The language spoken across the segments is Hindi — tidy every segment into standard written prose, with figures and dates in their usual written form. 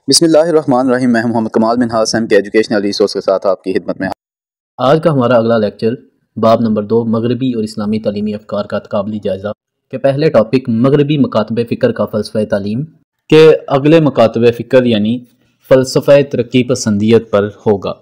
बिस्मिल्लाहिर्रहमानिर्रहीम। मैं मोहम्मद कमाल मिनहाज सैम के एजुकेशनल रिसोर्स के साथ आपकी खिदमत में। आज का हमारा अगला लेक्चर बाब नंबर 2 मगरबी और इस्लामी तालीमी अफकार का तकाबली जायज़ा के पहले टॉपिक मगरबी मकातब फ़िक्र का फ़लसफ़े तालीम के अगले मकातब फ़िक्र यानी फ़लसफ़े तरक्की पसंदियत पर होगा।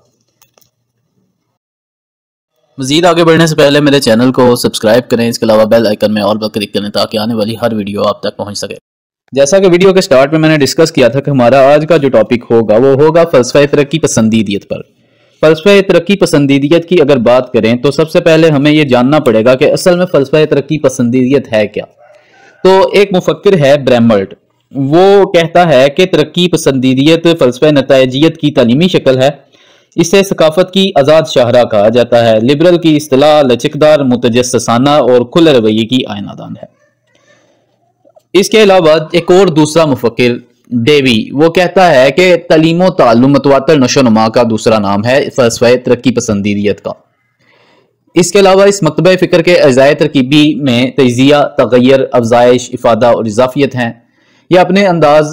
मज़ीद आगे बढ़ने से पहले मेरे चैनल को सब्सक्राइब करें, इसके अलावा बेल आइकन में ऑल पर क्लिक करें ताकि आने वाली हर वीडियो आप तक पहुँच सके। जैसा कि वीडियो के स्टार्ट में मैंने डिस्कस किया था कि हमारा आज का जो टॉपिक होगा वो होगा फ़लसफ़े तरक्की पसंदीदियत पर। फ़लसफ़े तरक्की पसंदीदियत की अगर बात करें तो सबसे पहले हमें ये जानना पड़ेगा कि असल में फ़लसफ़े तरक्की पसंदीदियत है क्या। तो एक मुफक्किर है ब्रैमल्ट, वो कहता है कि तरक्की पसंदीदियत फ़लसफ़े नताइजियत की तालीमी शक्ल है। इसे सकाफत की आज़ाद शाहरा कहा जाता है। लिबरल की इस्तिलाह लचकदार, मुतजस्सिसाना और खुले रवैये की आयनादान है। इसके अलावा एक और दूसरा मुफक्किर डेवी, वो कहता है कि तालीम ताल्लुम मतवातर नशोनुमा का दूसरा नाम है फ़लसफ़े तरक्की पसंदीदियत का। इसके अलावा इस मकतबा फ़िक्र के अज़ाए तरकीबी में तजिया, तग़य्युर, अफ़ज़ाइश, इफ़ादा और इज़ाफ़ियत हैं। यह अपने अंदाज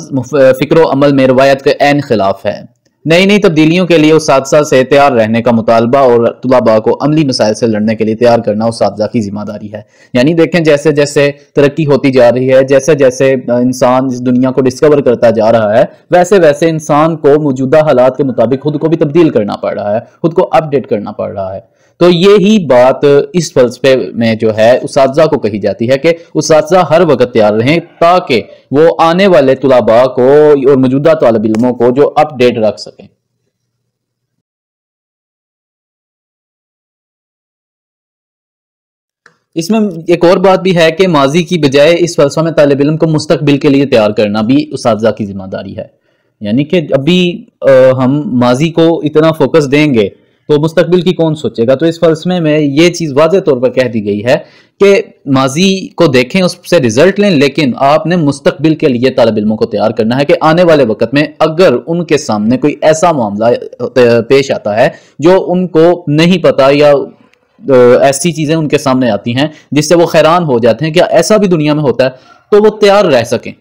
फ़िक्र अमल में रवायत के ऐन खिलाफ है। नई नई तब्दीलियों के लिए उस्तादज़ा से तैयार रहने का मुतालबा और तुलबा को अमली मसाइल से लड़ने के लिए तैयार करना उस्तादज़ा की जिम्मेदारी है। यानी देखें, जैसे जैसे तरक्की होती जा रही है, जैसे जैसे इंसान इस दुनिया को डिस्कवर करता जा रहा है, वैसे वैसे इंसान को मौजूदा हालात के मुताबिक खुद को भी तब्दील करना पड़ रहा है, खुद को अपडेट करना पड़ रहा है। तो ये ही बात इस फलसफे में जो है उस्तादज़ा को कही जाती है कि उस्तादज़ा हर वक्त तैयार रहें ताकि वो आने वाले तुलाबा को और मौजूदा तालिब इल्मों को जो अपडेट रख सकें। इसमें एक और बात भी है कि माजी की बजाय इस फलसफा में तालिब इल्म को मुस्तकबिल के लिए तैयार करना भी उस्तादज़ा की जिम्मेदारी है। यानी कि अभी हम माजी को इतना फोकस देंगे तो मुस्तकबिल की कौन सोचेगा। तो इस फलसफे में ये चीज़ वाज़े तौर पर कह दी गई है कि माजी को देखें, उससे रिजल्ट लें, लेकिन आपने मुस्तकबिल के लिए तालिब इल्मों को तैयार करना है कि आने वाले वक्त में अगर उनके सामने कोई ऐसा मामला पेश आता है जो उनको नहीं पता या ऐसी चीज़ें उनके सामने आती हैं जिससे वो हैरान हो जाते हैं कि ऐसा भी दुनिया में होता है, तो वो तैयार रह सकें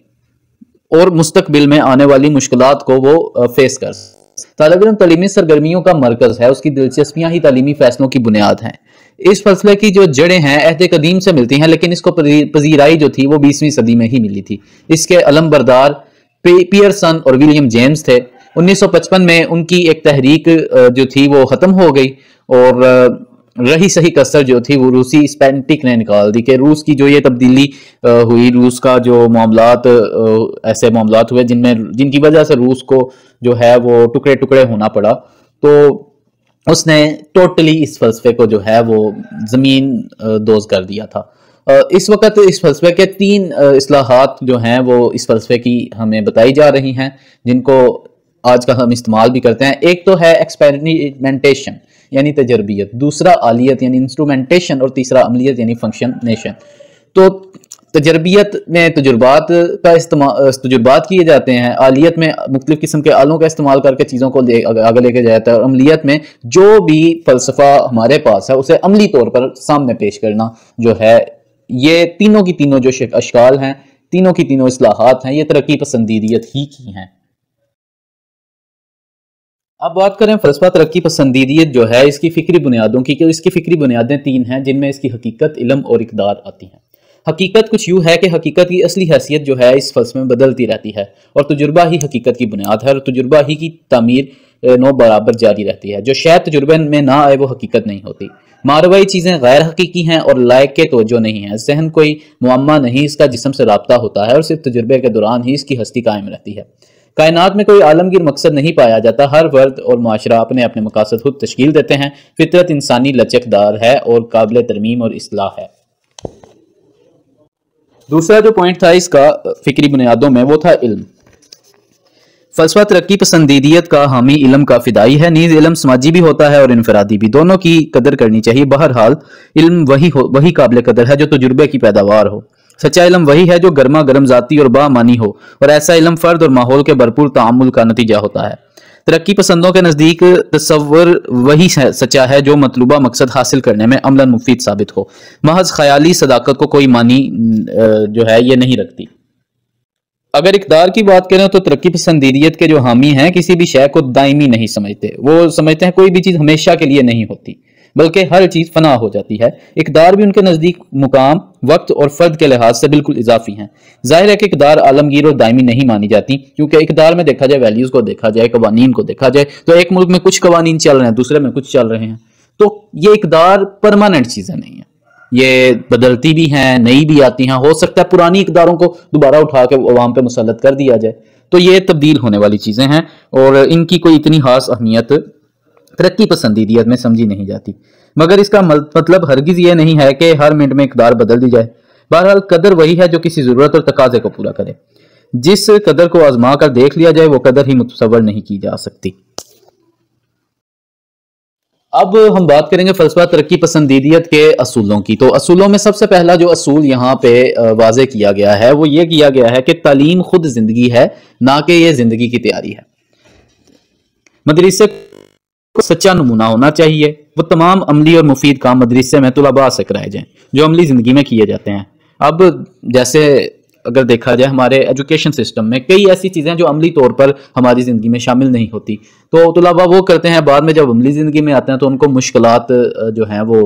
और मुस्तकबिल में आने वाली मुश्किलात को वो फेस कर सकें। तालिब इल्म तालीमी सरगर्मियों का मरकज़ है, उसकी दिलचस्पियां ही तालीमी फैसलों की बुनियाद हैं। इस फलसफे की जो जड़ें हैं अहद कदीम से मिलती हैं, लेकिन इसको पजीराई जो थी वो 20वीं सदी में ही मिली थी। इसके अलमबरदार पियरसन और विलियम जेम्स थे। 1955 में उनकी एक तहरीक जो थी वो ख़त्म हो गई और रही सही कसर जो थी वो रूसी स्पेंटिक ने निकाल दी कि रूस की जो ये तब्दीली हुई, रूस का जो मामलात ऐसे मामलात हुए जिनकी वजह से रूस को जो है वो टुकड़े टुकड़े होना पड़ा, तो उसने टोटली इस फलसफे को जो है वो ज़मीन दोज कर दिया था। इस वक्त इस फलसफे के 3 इस्लाहात जो हैं वो इस फलसफे की हमें बताई जा रही हैं, जिनको आज का हम इस्तेमाल भी करते हैं। एक तो है एक्सपेरिमेंटेशन यानी तजर्बियत, दूसरा आलियत यानी इंस्ट्रूमेंटेशन और तीसरा अमलियत यानी फंक्शनेशन। तो तजर्बियत में तजुर्बात किए जाते हैं, आलियत में मुख्तलिफ किस्म के आलों का इस्तेमाल करके चीज़ों को आगे लेके जाता है, और अमलियत में जो भी फ़लसफ़ा हमारे पास है उसे अमली तौर पर सामने पेश करना जो है। ये तीनों की तीनों जो अशकाल हैं, तीनों की तीनों इस्लाहात हैं, ये तरक्की पसंदीदियत ही की हैं। अब बात करें फ़लसफ़ा तरक्की पसंदीदियत जो है इसकी फ़िक्री बुनियादों की, कि इसकी फ़िक्री बुनियादें 3 हैं जिनमें इसकी हकीकत, इल्म और इक़दार आती हैं। हकीकत कुछ यूँ है कि हकीकत की असली हैसियत जो है इस फलसफे में बदलती रहती है और तजुर्बा ही हकीकत की बुनियाद है, और तजुर्बा ही की तामीर नो बराबर जारी रहती है। जो शायद तजुर्बे में ना आए वो हकीकत नहीं होती। मारवाई चीज़ें गैर हकीकी हैं और लायक के तवज्जो नहीं है। जहन कोई मुअम्मा नहीं, इसका जिस्म से राब्ता होता है और सिर्फ तजुर्बे के दौरान ही इसकी हस्ती कायम रहती है। कायनात में कोई आलमगीर मकसद नहीं पाया जाता। हर वर्द और माशरा अपने अपने मकासद खुद तश्कील देते हैं। फितरत इंसानी लचकदार है और काबिल तरमीम और इस्लाह है। दूसरा जो पॉइंट था इसका फिक्री बुनियादों में वो था इल्म। फ़लसफ़ा तरक्की पसंदीदियत का हामी इल्म का फ़िदाई है। नीज़ इल्म समाजी भी होता है और इनफरादी भी, दोनों की कदर करनी चाहिए। बहरहाल इल्म वही काबिल कदर है जो तजुर्बे की पैदावार हो। सच्चा इल्म वही है जो गर्मा गर्म ज़ाती और बामानी हो, और ऐसा इल्म फ़र्द और माहौल के भरपूर तामुल का नतीजा होता है। तरक्की पसंदों के नज़दीक तसव्वुर वही सच्चा है जो मतलूबा मकसद हासिल करने में अमलन मुफीद साबित हो। महज ख्याली सदाकत को कोई मानी जो है ये नहीं रखती। अगर इक़्तिदार की बात करें तो तरक्की पसंदीदियत के जो हामी हैं किसी भी शय को दायमी नहीं समझते। वो समझते हैं कोई भी चीज़ हमेशा के लिए नहीं होती, बल्कि हर चीज़ फना हो जाती है। इक़्तिदार भी उनके नज़दीक मुकाम, वक्त और फ़र्द के लिहाज से बिल्कुल इजाफी हैं। जाहिर है कि इक़्तिदार आलमगीर और दायमी नहीं मानी जाती, क्योंकि इक़्तिदार में देखा जाए, वैल्यूज़ को देखा जाए, कवानीन को देखा जाए, तो एक मुल्क में कुछ कवानीन चल रहे हैं, दूसरे में कुछ चल रहे हैं। तो ये इक़्तिदार परमानेंट चीज़ें नहीं है, ये बदलती भी हैं, नई भी आती हैं। हो सकता है पुरानी इक़्तिदारों को दोबारा उठा के अवाम पे मुसल्लत कर दिया जाए। तो ये तब्दील होने वाली चीज़ें हैं और इनकी कोई इतनी खास अहमियत तरक्की पसंदीदियत में समझी नहीं जाती। मगर इसका मतलब हरगिज ये नहीं है कि हर मिनट में इक़्तिदार बदल दी जाए। बहरहाल कदर वही है जो किसी ज़रूरत और तकाजे को पूरा करे। जिस कदर को आजमा कर देख लिया जाए वो कदर ही मुतसव्वर नहीं की जा सकती। अब हम बात करेंगे फ़लसफ़ा तरक्की पसंदीदियत के असूलों की। तो असूलों में सबसे पहला जो असूल यहाँ पे वाज़े किया गया है वो ये किया गया है कि तालीम खुद ज़िंदगी है, ना कि ये ज़िंदगी की तैयारी है। मदरसे को सच्चा नमूना होना चाहिए। वो तमाम अमली और मुफीद काम मदरसे में तुलबा से कराए जाएं जो अमली ज़िंदगी में किए जाते हैं। अब जैसे अगर देखा जाए हमारे एजुकेशन सिस्टम में कई ऐसी चीज़ें जो अमली तौर पर हमारी ज़िंदगी में शामिल नहीं होती, तो तुलबा वो करते हैं, बाद में जब अमली ज़िंदगी में आते हैं तो उनको मुश्किलात जो हैं वो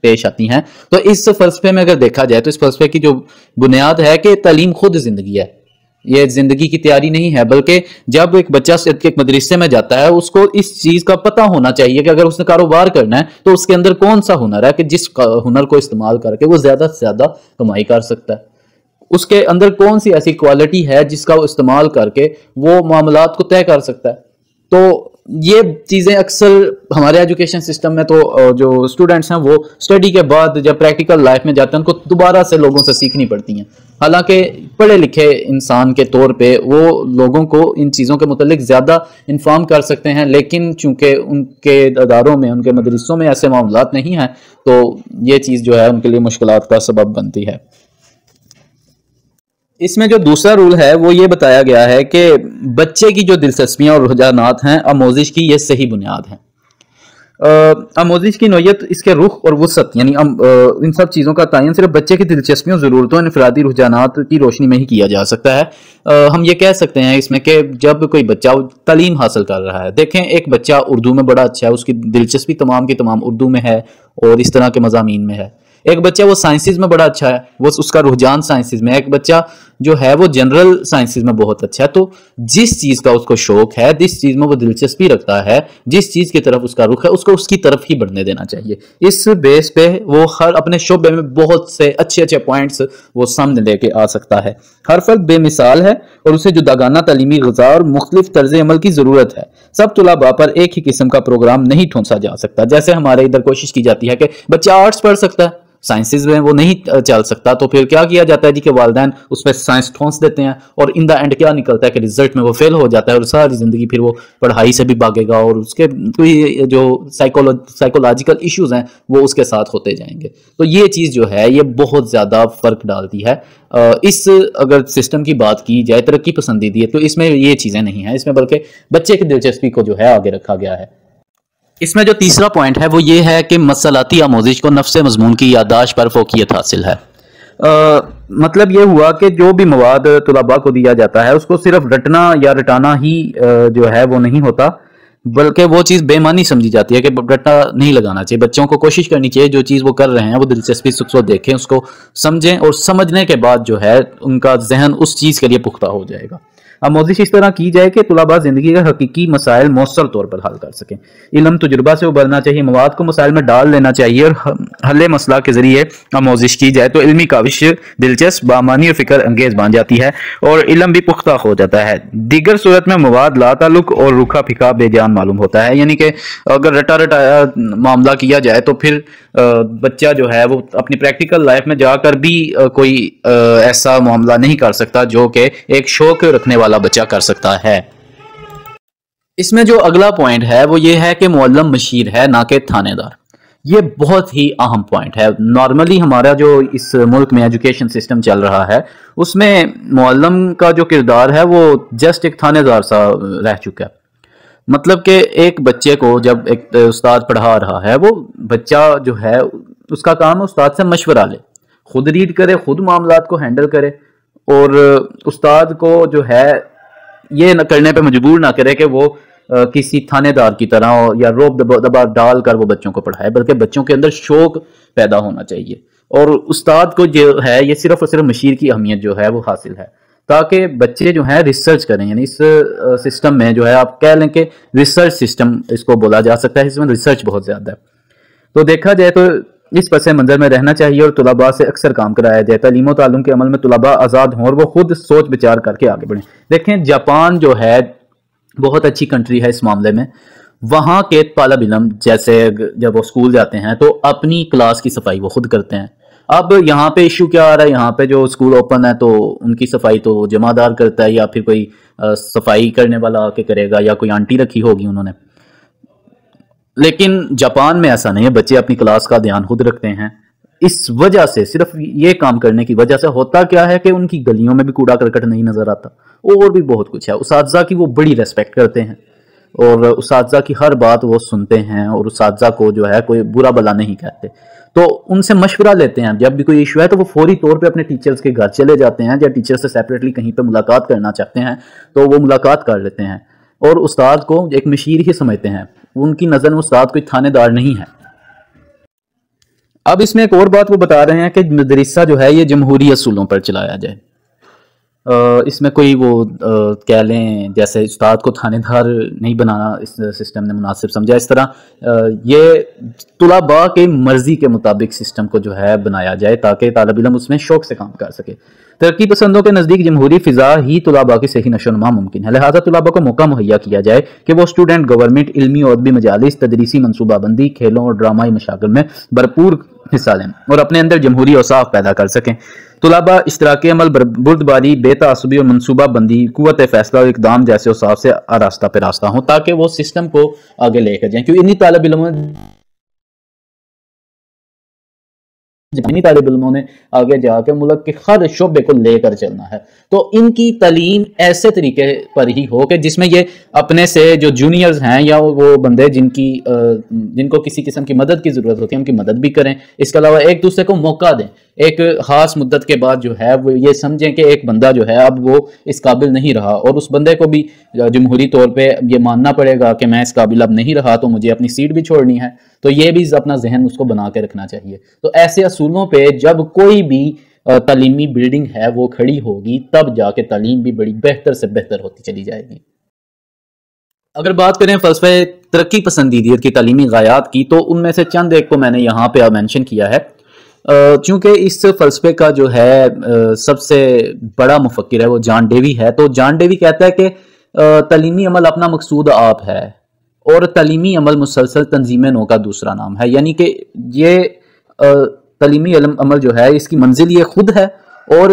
पेश आती हैं। तो इस फ़लसफ़े में अगर देखा जाए तो इस फ़लसफ़े की जो बुनियाद है कि तालीम खुद ज़िंदगी है, ये ज़िंदगी की तैयारी नहीं है। बल्कि जब एक बच्चा एक मदरसे में जाता है उसको इस चीज़ का पता होना चाहिए कि अगर उसने कारोबार करना है तो उसके अंदर कौन सा हुनर है कि जिस हुनर को इस्तेमाल करके वो ज़्यादा से ज़्यादा कमाई कर सकता है। उसके अंदर कौन सी ऐसी क्वालिटी है जिसका वो इस्तेमाल करके वो मामलात को तय कर सकता है। तो ये चीज़ें अक्सर हमारे एजुकेशन सिस्टम में तो जो स्टूडेंट्स हैं वो स्टडी के बाद जब प्रैक्टिकल लाइफ में जाते हैं उनको दोबारा से लोगों से सीखनी पड़ती हैं। हालांकि पढ़े लिखे इंसान के तौर पे वो लोगों को इन चीज़ों के मुतालिक ज़्यादा इन्फॉर्म कर सकते हैं, लेकिन चूंकि उनके अदारों में, उनके मदरसों में ऐसे मामलात नहीं हैं तो ये चीज़ जो है उनके लिए मुश्किलात का सबब बनती है। इसमें जो दूसरा रूल है वो ये बताया गया है कि बच्चे की जो दिलचस्पियां और रुझानात हैं आमोजिश की ये सही बुनियाद है। आमोजिश की नौयत, इसके रुख और वसत यानी इन सब चीज़ों का तयन सिर्फ बच्चे की दिलचस्पियों, ज़रूरतों, इनफरादी रुझानात की रोशनी में ही किया जा सकता है। हम ये कह सकते हैं इसमें कि जब कोई बच्चा तालीम हासिल कर रहा है, देखें एक बच्चा उर्दू में बड़ा अच्छा है, उसकी दिलचस्पी तमाम की तमाम उर्दू में है और इस तरह के मज़ामीन में है। एक बच्चा वो साइंसेज में बड़ा अच्छा है, वो उसका रुझान साइंसेज में। एक बच्चा जो है वो जनरल साइंसेज में बहुत अच्छा है। तो जिस चीज़ का उसको शौक है, जिस चीज़ में वो दिलचस्पी रखता है, जिस चीज़ की तरफ उसका रुख है, उसको उसकी तरफ ही बढ़ने देना चाहिए। इस बेस पे वो हर अपने शोबे में बहुत से अच्छे अच्छे पॉइंट्स वो सामने लेके आ सकता है। हर फर्द बेमिसाल है और उसे जुदागाना तालीमी ग़िज़ा और मुख्तलिफ तर्ज़ अमल की ज़रूरत है। सब तुलबा पर एक ही किस्म का प्रोग्राम नहीं ठोंसा जा सकता। जैसे हमारे इधर कोशिश की जाती है कि बच्चा आर्ट्स पढ़ सकता है, साइंसेज में वो नहीं चल सकता, तो फिर क्या किया जाता है जी कि वालिदैन उस पर साइंस ठोंस देते हैं और इन द एंड क्या निकलता है कि रिजल्ट में वो फेल हो जाता है और सारी ज़िंदगी फिर वो पढ़ाई से भी भागेगा और उसके कोई जो साइकोलॉजिकल इश्यूज़ हैं वो उसके साथ होते जाएंगे। तो ये चीज़ जो है ये बहुत ज़्यादा फ़र्क डालती है। इस अगर सिस्टम की बात की जाए तरक्की पसंदीदी तो इसमें ये चीज़ें नहीं हैं, इसमें बल्कि बच्चे की दिलचस्पी को जो है आगे रखा गया है। इसमें जो तीसरा पॉइंट है वो ये है कि मसलाती आमोजिश को नफ्स मजमून की यादाश्त पर फोकियत हासिल है। मतलब ये हुआ कि जो भी मवाद तुलबा को दिया जाता है उसको सिर्फ रटना या रटाना ही जो है वो नहीं होता, बल्कि वो चीज़ बेमानी समझी जाती है कि रट्टा नहीं लगाना चाहिए। बच्चों को कोशिश करनी चाहिए जो चीज़ वो कर रहे हैं वो दिलचस्पी से उसको देखें, उसको समझें और समझने के बाद जो है उनका जहन उस चीज़ के लिए पुख्ता हो जाएगा। आमोजिश इस तरह की जाए कि तुलबा ज़िंदगी के हकीकी मसाइल मौसर तौर पर हल कर सकें। इल्म तजुर्बा से उबरना चाहिए, मवाद को मसाइल में डाल लेना चाहिए और हल मसला के ज़रिए आमोजिश की जाए तो इल्मी काविश दिलचस्प, बामानी और फ़िक्र अंगेज़ बन जाती है और इल्म भी पुख्ता हो जाता है। दीगर सूरत में मवाद लाताल्लुक और रूखा फिका बेजान मालूम होता है। यानी कि अगर रटा रटाया मामला किया जाए तो फिर बच्चा जो है वो अपनी प्रैक्टिकल लाइफ में जाकर भी कोई ऐसा मामला नहीं कर सकता जो कि एक शौक रखने वाला बच्चा कर सकता है। इसमें जो अगला पॉइंट है वो ये है कि मुअल्लिम मशीर है ना कि थानेदार। ये बहुत ही अहम पॉइंट है। नॉर्मली हमारा जो इस मुल्क में एजुकेशन सिस्टम चल रहा है उसमें मुअल्लिम का जो किरदार है वो जस्ट एक थानेदार सा रह चुका है। मतलब कि एक बच्चे को जब एक उस्ताद पढ़ा रहा है, वो बच्चा जो है उसका काम है उस्ताद से मशवरा ले, खुद रीड करे, खुद मामलात को हैंडल करे और उस्ताद को जो है ये न करने पे मजबूर ना करे कि वो किसी थानेदार की तरह हो या रोब दबा डाल कर वो बच्चों को पढ़ाए, बल्कि बच्चों के अंदर शौक पैदा होना चाहिए। और उस्ताद को जो है ये सिर्फ और सिर्फ मशीर की अहमियत जो है वो हासिल है, ताकि बच्चे जो है रिसर्च करें। यानी इस सिस्टम में जो है आप कह लें कि रिसर्च सिस्टम इसको बोला जा सकता है, इसमें रिसर्च बहुत ज़्यादा है। तो देखा जाए तो इस पस मंज़र में रहना चाहिए और तुलबा से अक्सर काम कराया जाए। तालीम और तालुम के अमल में तुलबा आज़ाद हों और वो खुद सोच विचार करके आगे बढ़ें। देखें जापान जो है बहुत अच्छी कंट्री है इस मामले में। वहाँ के तालिब इल्म जैसे जब वो स्कूल जाते हैं तो अपनी क्लास की सफाई वो खुद करते हैं। अब यहाँ पे इशू क्या आ रहा है, यहाँ पे जो स्कूल ओपन है तो उनकी सफाई तो जमादार करता है या फिर कोई सफाई करने वाला आके करेगा या कोई आंटी रखी होगी उन्होंने। लेकिन जापान में ऐसा नहीं है, बच्चे अपनी क्लास का ध्यान खुद रखते हैं। इस वजह से सिर्फ ये काम करने की वजह से होता क्या है कि उनकी गलियों में भी कूड़ा करकट नहीं नजर आता, और भी बहुत कुछ है। उसातिज़ा की वो बड़ी रेस्पेक्ट करते हैं और उसातिज़ा की हर बात वो सुनते हैं और उसातिज़ा को जो है कोई बुरा भला नहीं कहते। तो उनसे मशवरा लेते हैं, जब भी कोई इशू है तो वो फौरी तौर पे अपने टीचर्स के घर चले जाते हैं, या टीचर से सेपरेटली कहीं पे मुलाकात करना चाहते हैं तो वो मुलाकात कर लेते हैं और उस्ताद को एक मशीर ही समझते हैं। उनकी नज़र में उस्ताद कोई थानेदार नहीं है। अब इसमें एक और बात वो बता रहे हैं कि मदरसा जो है ये जमहूरी असूलों पर चलाया जाए। इसमें कोई वो कह लें जैसे उस्ताद को थानेदार नहीं बनाना इस सिस्टम ने मुनासिब समझा। इस तरह ये तुलाबा के मर्जी के मुताबिक सिस्टम को जो है बनाया जाए ताकि तालिब इल्म उसमें शौक से काम कर सके। तरक्की पसंदों के नज़दीक जमहूरी फ़िज़ा ही तुलाबा की सही नशोनुमा मुमकिन है, लिहाजा तुलाबा को मौका मुहैया किया जाए कि वो स्टूडेंट गवर्नमेंट इल्मी और भी मजालिस तदरीसी मनसूबाबंदी खेलों और ड्रामाई मशागल में भरपूर हिस्सा लें और अपने अंदर जमहूरी औसाफ पैदा कर सकें। तुलाबा इश्तराकी अमल, बुर्दबारी, बेतासुबी और मनसूबा बंदी, कुव्वत फैसला और इकदाम जैसे औसाफ से आरास्ता पे रास्ता हों ताकि वो सिस्टम को आगे लेकर जाएं। क्योंकि इन्हीं तालिब इल्मों ने आगे जाकर मुल्क के हर शोबे को लेकर चलना है। तो इनकी तालीम ऐसे तरीके पर ही हो कि जिसमें ये अपने से जो जूनियर्स हैं या वो बंदे जिनको किसी किस्म की मदद की ज़रूरत होती है उनकी मदद भी करें। इसके अलावा एक दूसरे को मौका दें। एक खास मुद्दत के बाद जो है वो ये समझें कि एक बंदा जो है अब वो इस काबिल नहीं रहा और उस बंदे को भी जमहूरी तौर पे ये मानना पड़ेगा कि मैं इस काबिल अब नहीं रहा तो मुझे अपनी सीट भी छोड़नी है। तो ये भी अपना जहन उसको बना के रखना चाहिए। तो ऐसे असूलों पे जब कोई भी तालीमी बिल्डिंग है वो खड़ी होगी तब जाके तालीम भी बड़ी बेहतर से बेहतर होती चली जाएगी। अगर बात करें फ़लसफ़े तरक्की पसंदीदियत की तालीमी गायात की तो उनमें से चंद एक को मैंने यहाँ पे मेंशन किया है। चूंकि इस फ़लसफ़े का जो है सबसे बड़ा मुफक्किर है वो जॉन डेवी है। तो जॉन डेवी कहता है कि तालीमी अमल अपना मकसूद आप है और तालीमी अमल मुसलसल तंजीम नौ का दूसरा नाम है। यानी कि ये तालीमी अमल जो है इसकी मंजिल ये खुद है और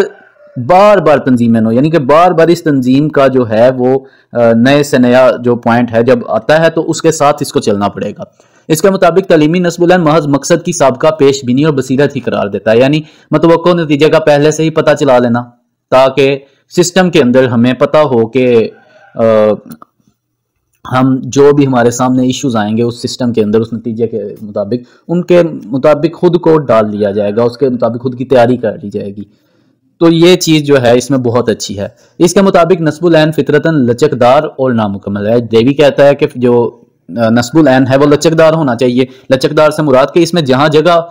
बार बार तंजीम नौ यानी कि बार बार इस तंजीम का जो है वो नए से नया जो पॉइंट है जब आता है तो उसके साथ इसको चलना पड़ेगा। इसके मुताबिक तालीमी नस्बुल-ऐन महज मकसद की साबका पेशबीनी और बसीरत ही करार देता है। यानी मतवक्को नतीजे का पहले से ही पता चला लेना ताकि सिस्टम के अंदर हमें पता हो कि हम जो भी हमारे सामने इश्यूज आएंगे उस सिस्टम के अंदर उस नतीजे के मुताबिक उनके मुताबिक खुद को डाल लिया जाएगा, उसके मुताबिक खुद की तैयारी कर ली जाएगी। तो ये चीज़ जो है इसमें बहुत अच्छी है। इसके मुताबिक नस्बुल-ऐन फितरतन लचकदार और नामुकम्मल है। देवी कहता है कि जो नस्बुल-ऐन है वो लचकदार होना चाहिए। लचकदार से मुराद कि इसमें जहाँ जगह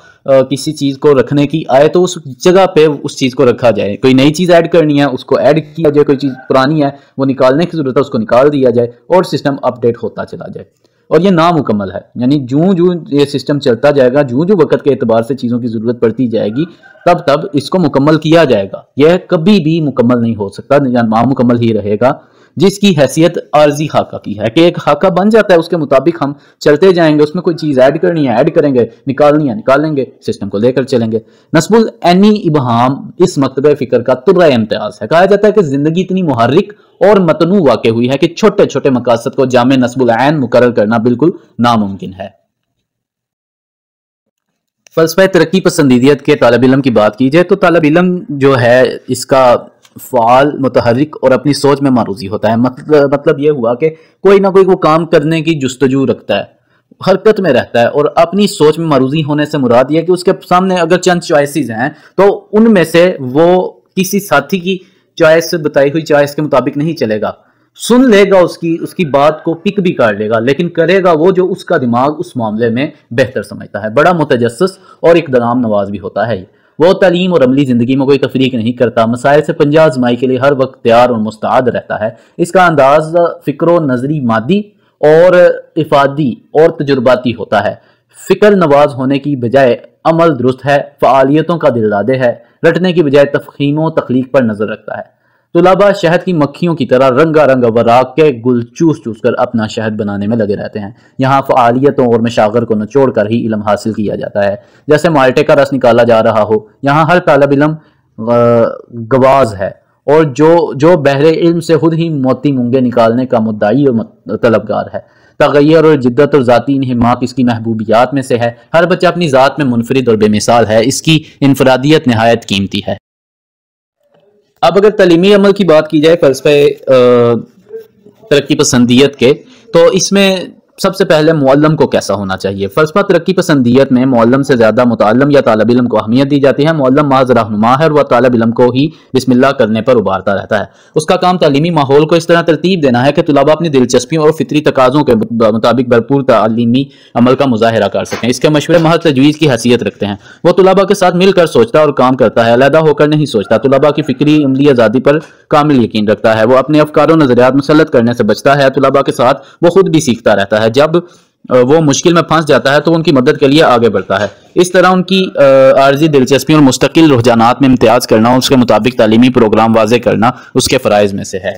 किसी चीज़ को रखने की आए तो उस जगह पे उस चीज़ को रखा जाए। कोई नई चीज़ ऐड करनी है उसको ऐड किया जाए, कोई चीज़ पुरानी है वो निकालने की ज़रूरत है उसको निकाल दिया जाए और सिस्टम अपडेट होता चला जाए। और ये नामुकम्मल है, यानी जूं जूं ये सिस्टम चलता जाएगा, जूं जूं वक्त के एतबार से चीज़ों की ज़रूरत पड़ती जाएगी तब तब इसको मुकम्मल किया जाएगा। यह कभी भी मुकम्मल नहीं हो सकता या नामुकम्मल ही रहेगा, जिसकी हैसियत आर्जी खाका की है कि एक खाका बन जाता है उसके मुताबिक हम चलते जाएंगे। उसमें कोई चीज़ ऐड करनी है ऐड करेंगे, निकालनी है निकालेंगे, सिस्टम को लेकर चलेंगे। नस्बुल ऐनी इबहाम इस मकतबे फ़िक्र का तुर्रा इम्तियाज़ है। कहा जाता है कि ज़िंदगी इतनी मुहर्रिक और मतनू वाक़ हुई है कि छोटे छोटे मकासद को जामे नस्बुल ऐन मुकर्रर करना बिल्कुल नामुमकिन है। फ़लसफ़े तरक्की पसंदीदियत के तालिब इल्म की बात की जाए तो तालिब इल्म जो है इसका फ़ाल, मुतहर्रिक और अपनी सोच में मारूजी होता है। मतलब ये हुआ कि कोई ना कोई वो काम करने की जुस्तजू रखता है, हरकत में रहता है और अपनी सोच में मारूजी होने से मुराद ये कि उसके सामने अगर चंद चॉइसेस हैं तो उनमें से वो किसी साथी की चॉइस, बताई हुई चॉइस के मुताबिक नहीं चलेगा। सुन लेगा उसकी बात को, पिक भी कर लेगा, लेकिन करेगा वो जो उसका दिमाग उस मामले में बेहतर समझता है। बड़ा मुतजस्सिस और इक़्तिदाम नवाज भी होता है। वो तालीम और अमली ज़िंदगी में कोई तफरीक नहीं करता, मसाइल से पंजा आजमाई के लिए हर वक्त तैयार और मुस्तआद रहता है। इसका अंदाज फ़िक्र नज़री मादी और इफादी और तजुर्बाती होता है। फ़िक्र नवाज होने की बजाय अमल दुरुस्त है, फ़आलियतों का दिलदादे है, रटने की बजाय तफ़हीम व तख्लीक पर नज़र रखता है। तुलाबा शहद की मक्खियों की तरह रंगारंग वराक के गुल चूस चूस कर अपना शहद बनाने में लगे रहते हैं। यहाँ फ़आलियतों और मशागिर को निचोड़ कर ही इल्म हासिल किया जाता है, जैसे माल्टे का रस निकाला जा रहा हो। यहाँ हर तालिब इल्म गवाज है और जो बहरे इल्म से खुद ही मोती मूंगे निकालने का मुद्दाई और तलबगार है। तगय्युर और जिद्दत और ज़ाती हिम्मत इसकी महबूबियात में से है। हर बच्चा अपनी ज़ात में मुनफरिद और बेमिसाल है। इसकी इनफरादियत नहायत कीमती है। अब अगर तालीमी अमल की बात की जाए फ़लसफ़े तरक्की पसंदियत के, तो इसमें सबसे पहले मुअल्लम को कैसा होना चाहिए। फ़लसफ़ा तरक्की पसंदियत में मुअल्लम से ज़्यादा मुतअल्लिम या तालिब इल्म को अहमियत दी जाती है। मुअल्लम महज़ रहनुमा है और वह तालिब इल्म को ही बिस्मिल्लाह करने पर उभारता रहता है। उसका काम तालीमी माहौल को इस तरह तरतीब देना है कि तुलाबा अपनी दिलचस्पियों और फितरी तकाज़ों के मुताबिक भरपूर तालीमी अमल का मुज़ाहिरा कर सकें। इसके मशवरे महज तजवीज़ की हैसियत रखते हैं। वह तुलाबा के साथ मिलकर सोचता और काम करता है, अलहदा होकर नहीं सोचता। तुलाबा की फ़िक्री अमली आज़ादी पर कामिल यकीन रखता है। वो अपने अफकार और नज़रियात मुसल्लत करने से बचता है। तुलाबा के साथ वो खुद भी सीखता रहता है। जब वो मुश्किल में फंस जाता है तो उनकी मदद के लिए आगे बढ़ता है। इस तरह उनकी आर्जी दिलचस्पी और मुस्तकिल रुझानात में इम्तियाज़ करना, उसके मुताबिक तालीमी प्रोग्राम वाज़े करना उसके फ़राइज़ में से है।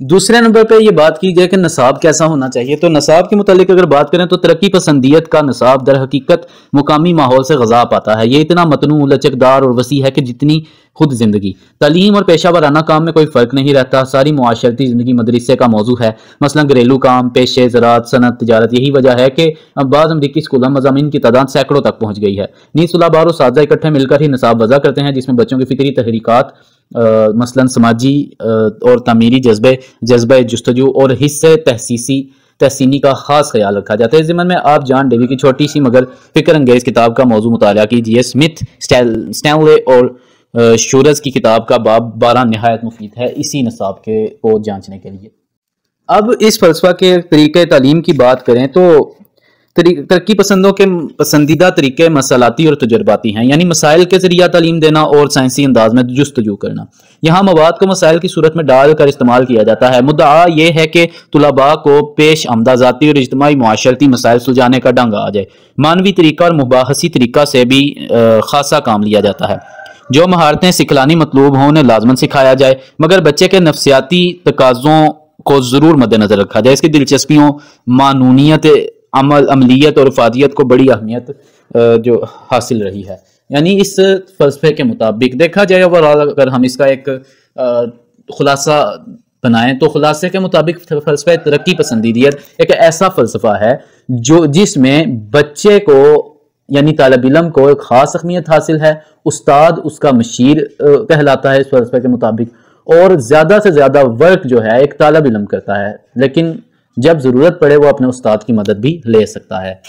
दूसरे नंबर पे ये बात की जाए कि नसाब कैसा होना चाहिए, तो नसाब के मुतालिक अगर बात करें तो तरक्की पसंदियत का नसाब दर हकीकत मुकामी माहौल से ग़ज़ा पाता है। ये इतना मतनू, लचकदार और वसी है कि जितनी खुद ज़िंदगी। तालीम और पेशा वाराना काम में कोई फ़र्क नहीं रहता। सारी मुआशरती ज़िंदगी मदरसे का मौजू है। मसलन घरेलू काम, पेशे, ज़राअत, सनत, तिजारत। यही वजह है कि अब बाज़ अमरीकी स्कूलों में मज़ामीन की तादाद सैकड़ों तक पहुँच गई है। नीज़ तुलाबा और उस्ताज़ा इकट्ठे मिलकर ही नसाब वज़ा करते हैं, जिसमें बच्चों की फ़िक्री तहरीकात, मसलन समाजी और तमीरी जज्बे जुस्तजू और हिस्से तहसीनी का खास ख्याल रखा जाता है। इस ज़िम्मन में आप जॉन डेवी की छोटी सी मगर फिक्र अंगेज़ किताब का मौजू मुताला कीजिए। स्मिथ, स्टैनले और शूरज की किताब का बाब 12 नहायत मुफीद है इसी नसाब को जांचने के लिए। अब इस फ़लसफ़ा के तरीक़े तालीम की बात करें तो तरक्की पसंदों के पसंदीदा तरीके मसलाती और तजुर्बाती हैं, यानी मसाइल के ज़रिया तालीम देना और साइंसी अंदाज में जुस्तजू करना। यहाँ मवाद को मसाइल की सूरत में डाल कर इस्तेमाल किया जाता है। मुद्दा ये है कि तुलबा को पेश आमदा ज़ाती और इज्तिमाई मुआशरती मसाइल सुलझाने का ढंग आ जाए। मानवी तरीका और मुबाहसी तरीका से भी खासा काम लिया जाता है। जो महारतें सिखलानी मतलूब हों उन्हें लाजमन सिखाया जाए, मगर बच्चे के नफ्सियाती तकाज़ों को ज़रूर मद्देनज़र रखा जाए। इसकी दिलचस्पियों, मानूनियत, अमलियत और इफादियत को बड़ी अहमियत जो हासिल रही है। यानी इस फ़लसफ़े के मुताबिक देखा जाए ओवरऑल, अगर हम इसका एक खुलासा बनाएं तो खुलासे के मुताबिक फ़लसफ़ा तरक्की पसंदीदियत एक ऐसा फ़लसफ़ा है जिसमें बच्चे को यानी तालिब इल्म को एक ख़ास अहमियत हासिल है। उस्ताद उसका मशीर कहलाता है इस फ़लसफ़े के मुताबिक, और ज़्यादा से ज़्यादा वर्क जो है एक तालिब इल्म करता है, लेकिन जब ज़रूरत पड़े वो अपने उस्ताद की मदद भी ले सकता है।